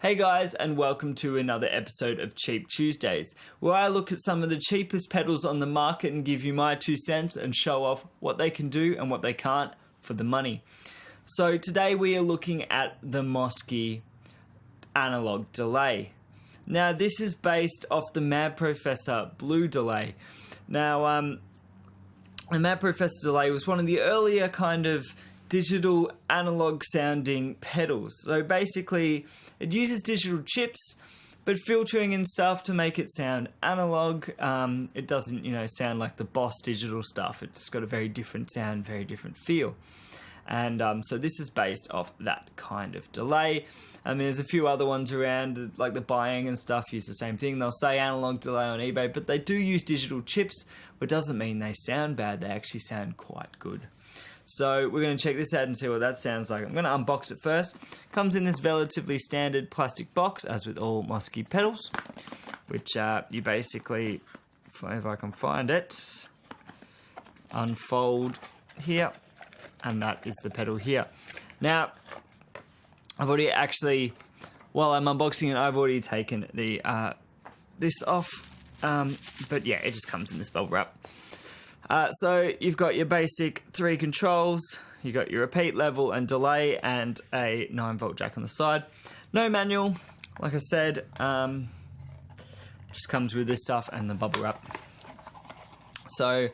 Hey guys, and welcome to another episode of Cheap Tuesdays, where I look at some of the cheapest pedals on the market and give you my 2 cents and show off what they can do and what they can't for the money. So today we are looking at the Mosky Analog Delay. Now this is based off the Mad Professor Blue Delay. Now the Mad Professor Delay was one of the earlier kind of digital analog sounding pedals. So basically it uses digital chips but filtering and stuff to make it sound analog. It doesn't sound like the Boss digital stuff. It's got a very different sound, very different feel. And so this is based off that kind of delay. I mean, there's a few other ones around, like the Buying and stuff use the same thing. They'll say analog delay on eBay, but they do use digital chips, but it doesn't mean they sound bad. They actually sound quite good. So we're going to check this out and see what that sounds like. I'm going to unbox it first. Comes in this relatively standard plastic box, as with all Mosky pedals, which you basically, if I can find it, unfold here, and that is the pedal here. Now, I've already actually, while I'm unboxing it, I've already taken the this off, but yeah, it just comes in this bubble wrap. So you've got your basic 3 controls, you've got your repeat, level and delay, and a 9-volt jack on the side. No manual, like I said, just comes with this stuff and the bubble wrap. So,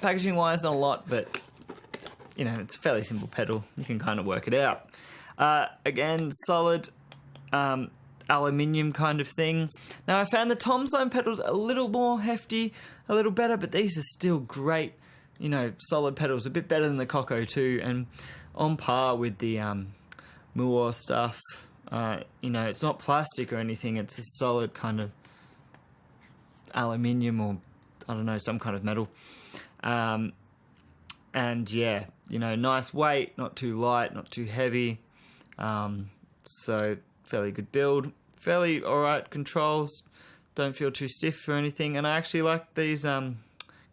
packaging wise not a lot, but it's a fairly simple pedal. You can kind of work it out. Again, solid aluminium kind of thing. Now I found the Tom Zone pedals a little more hefty, a little better, but these are still great, solid pedals, a bit better than the Coco too, and on par with the Moore stuff. It's not plastic or anything, it's a solid kind of aluminium or, I don't know, some kind of metal. And yeah, nice weight, not too light, not too heavy. So fairly good build, fairly alright controls, don't feel too stiff or anything, and I actually like these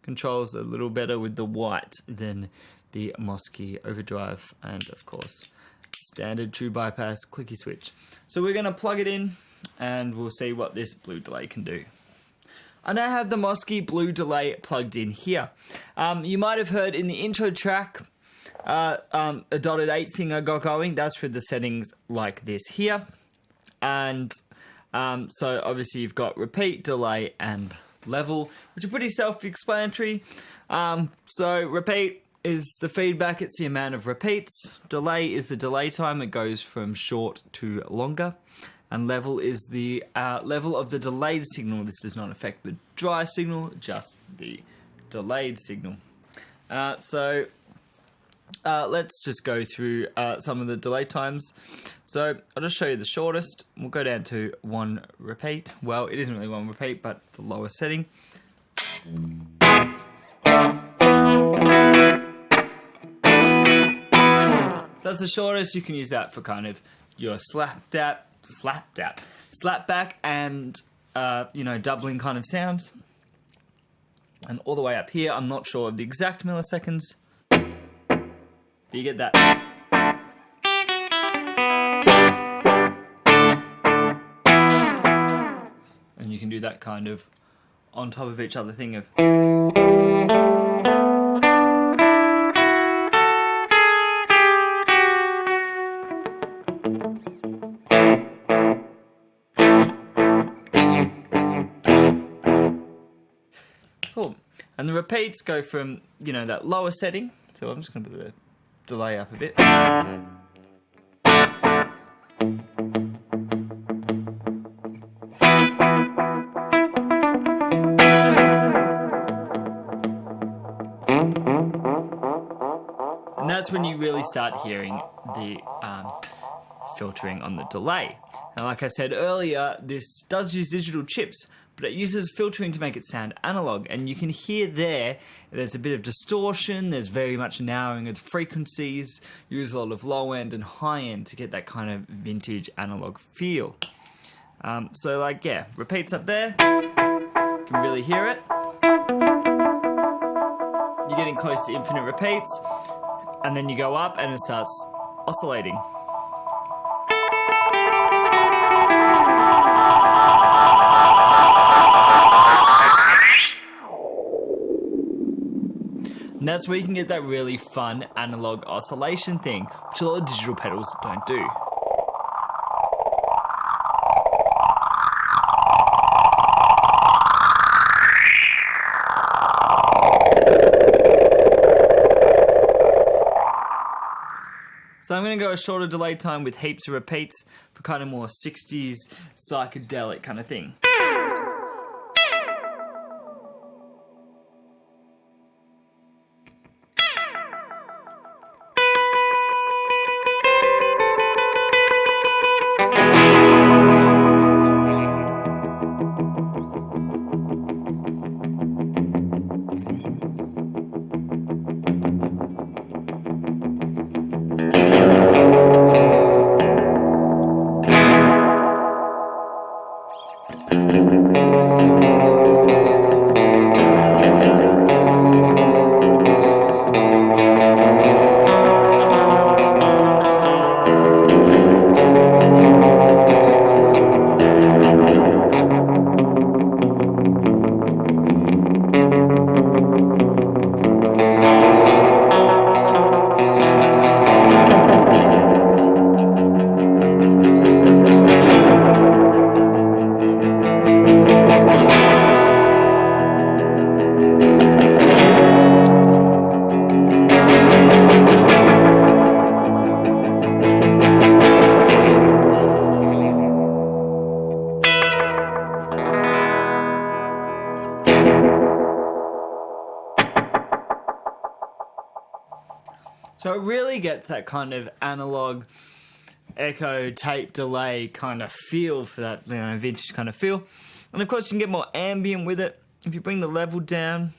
controls a little better with the white than the Mosky Overdrive, and of course standard true bypass clicky switch. So we're going to plug it in and we'll see what this Blue Delay can do. I now have the Mosky Blue Delay plugged in here. You might have heard in the intro track a dotted 8 thing I got going. That's with the settings like this here. And so obviously you've got repeat, delay and level, which are pretty self-explanatory. So repeat is the feedback, it's the amount of repeats. Delay is the delay time, it goes from short to longer. And level is the level of the delayed signal. This does not affect the dry signal, just the delayed signal. Let's just go through some of the delay times. So I'll just show you the shortest. We'll go down to 1 repeat. Well, it isn't really 1 repeat, but the lower setting. So that's the shortest. You can use that for kind of your slapback and doubling kind of sounds. And all the way up here, I'm not sure of the exact milliseconds, but you get that. And you can do that kind of on top of each other thing of. Cool. And the repeats go from, you know, that lower setting. So I'm just going to put the delay up a bit. And that's when you really start hearing the filtering on the delay. And like I said earlier, this does use digital chips, but it uses filtering to make it sound analog. And you can hear there's a bit of distortion, there's very much narrowing of the frequencies, use a lot of low end and high end to get that kind of vintage analog feel. So like, yeah, repeats up there, you can really hear it. You're getting close to infinite repeats, and then you go up and it starts oscillating. And that's where you can get that really fun analog oscillation thing, which a lot of digital pedals don't do. So I'm going to go a shorter delay time with heaps of repeats for kind of more 60s psychedelic kind of thing. So it really gets that kind of analog echo tape delay kind of feel for that, you know, vintage kind of feel. And of course you can get more ambient with it if you bring the level down.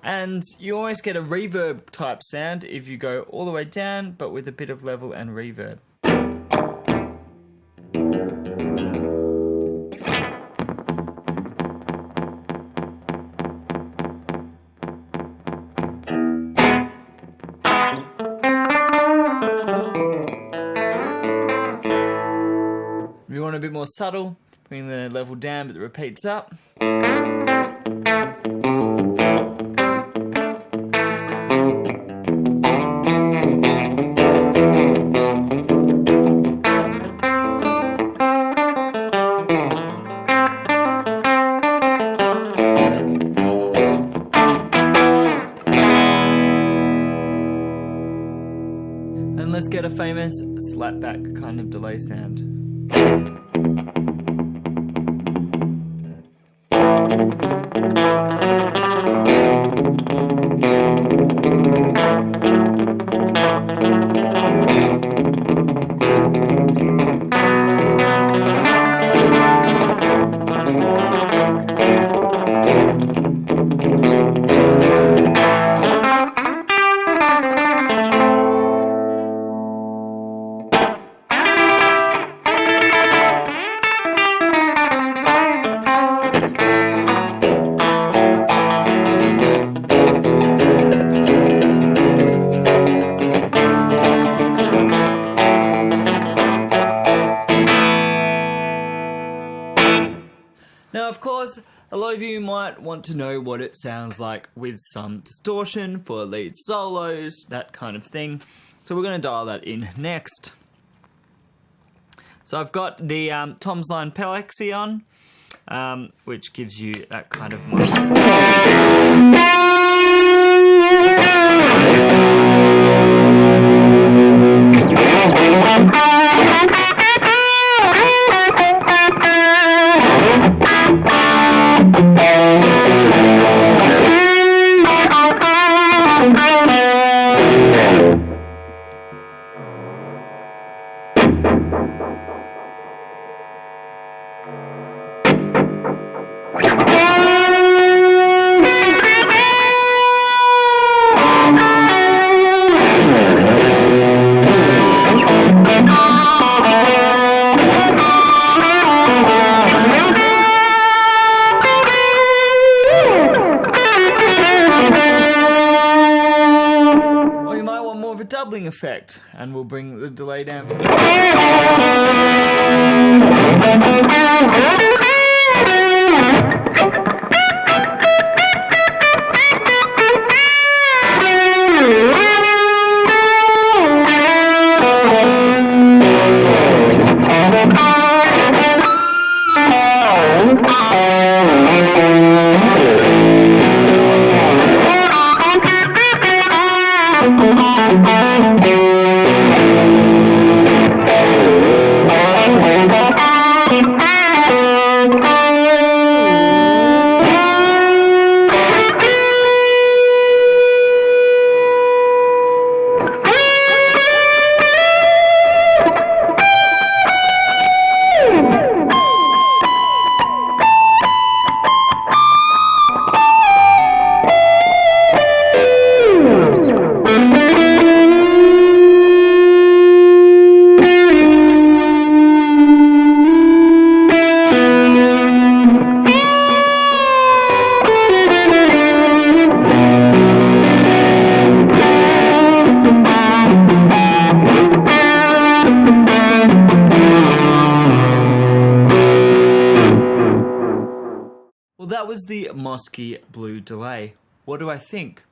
And you always get a reverb type sound if you go all the way down, but with a bit of level and reverb. If you want a bit more subtle, bring the level down but the repeats up. And let's get a famous slapback kind of delay sound. Now, of course, a lot of you might want to know what it sounds like with some distortion for lead solos, that kind of thing. So we're going to dial that in next. So I've got the Tom's Line Pelexion, which gives you that kind of doubling effect, and we'll bring the delay down from That was the Mosky Blue Delay. What do I think?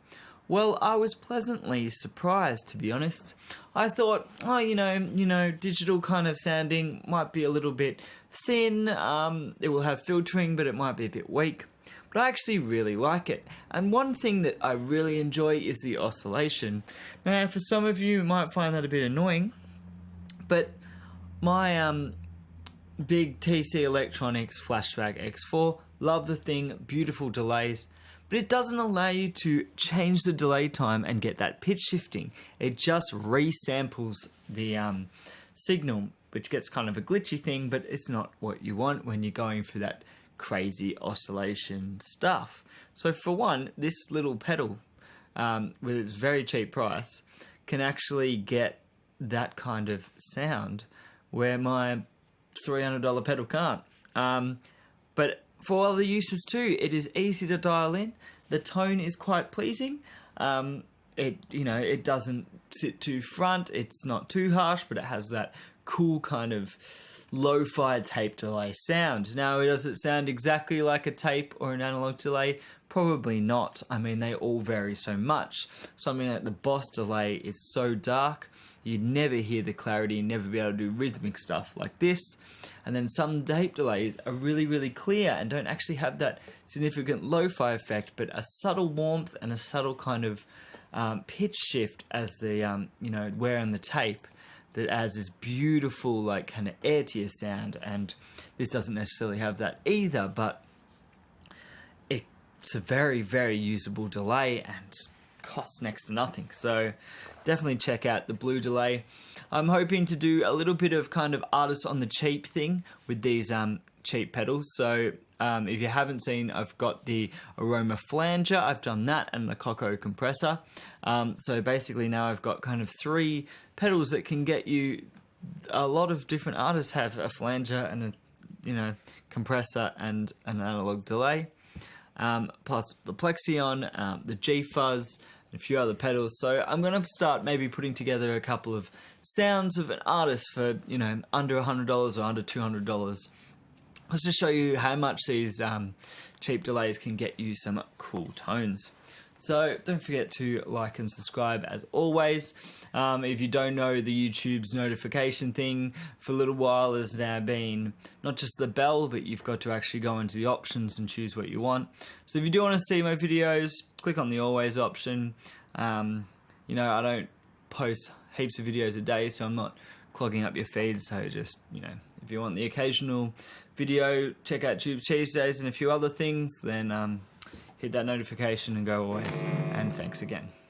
Well, I was pleasantly surprised, to be honest. I thought, oh, you know, digital kind of sounding might be a little bit thin. It will have filtering, but it might be a bit weak. But I actually really like it. And one thing that I really enjoy is the oscillation. Now, for some of you might find that a bit annoying, but my big TC Electronics Flashback X4, love the thing, beautiful delays, but it doesn't allow you to change the delay time and get that pitch shifting. It just resamples the signal, which gets kind of a glitchy thing, but it's not what you want when you're going for that crazy oscillation stuff. So for one, this little pedal, with its very cheap price, can actually get that kind of sound where my $300 pedal can't. But for other uses too, it is easy to dial in. The tone is quite pleasing. It doesn't sit too front. It's not too harsh, but it has that cool kind of lo-fi tape delay sound. Now, does it sound exactly like a tape or an analog delay? Probably not. I mean, they all vary so much. Something like the Boss delay is so dark, you'd never hear the clarity and never be able to do rhythmic stuff like this. And then some tape delays are really, really clear and don't actually have that significant lo-fi effect, but a subtle warmth and a subtle kind of pitch shift as the wear on the tape that adds this beautiful, like, kind of air to your sound. And this doesn't necessarily have that either, but it's a very, very usable delay and costs next to nothing. So definitely check out the Blue Delay. I'm hoping to do a little bit of kind of artist on the cheap thing with these cheap pedals. So if you haven't seen, I've got the Aroma Flanger, I've done that, and the Coco compressor. So basically now I've got kind of 3 pedals that can get you, a lot of different artists have a flanger and a compressor and an analog delay. Plus the Plexion, the G-Fuzz, and a few other pedals. So I'm going to start maybe putting together a couple of sounds of an artist for, under $100 or under $200. let's just show you how much these cheap delays can get you some cool tones. So don't forget to like and subscribe as always. If you don't know, the YouTube's notification thing for a little while has now been not just the bell, but you've got to actually go into the options and choose what you want. So if you do want to see my videos, click on the always option. You know, I don't post heaps of videos a day, so I'm not clogging up your feed. So just, you know, if you want the occasional video, check out Tube Tuesdays and a few other things, then hit that notification and go always. And thanks again.